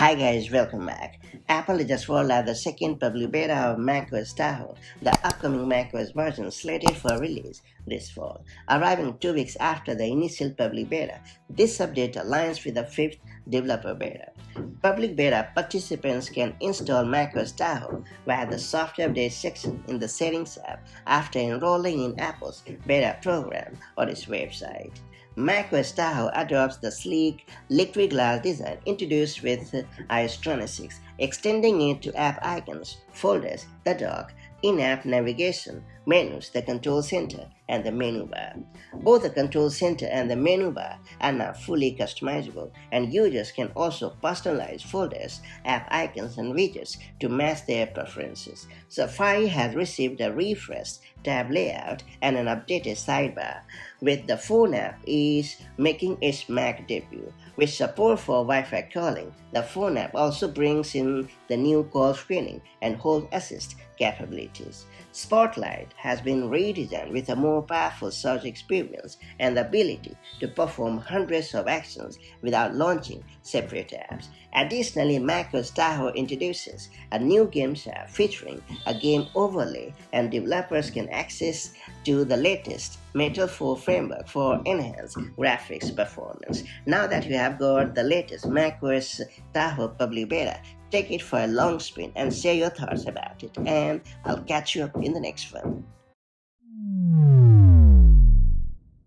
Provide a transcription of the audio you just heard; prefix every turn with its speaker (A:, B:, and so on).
A: Hi guys, welcome back. Apple just rolled out the second public beta of macOS Tahoe, the upcoming macOS version slated for release this fall. Arriving 2 weeks after the initial public beta, this update aligns with the fifth developer beta. Public beta participants can install macOS Tahoe via the software update section in the Settings app after enrolling in Apple's beta program or its website. macOS Tahoe adopts the sleek liquid glass design introduced with iOS 26, extending it to app icons, folders, the dock, in-app navigation, menus, the control center, and the menu bar. Both the control center and the menu bar are now fully customizable, and users can also personalize folders, app icons, and widgets to match their preferences. Safari has received a refreshed tab layout and an updated sidebar, with the phone app is making its Mac debut. With support for Wi-Fi calling, the phone app also brings in the new call screening and hold assist capabilities. Spotlight has been redesigned with a more powerful search experience and the ability to perform hundreds of actions without launching separate apps. Additionally, macOS Tahoe introduces a new Games app featuring a game overlay, and developers can access to the latest Metal 4 framework for enhanced graphics performance. Now that you have got the latest macOS Tahoe public beta, take it for a long spin and share your thoughts about it, and I'll catch you up in the next one.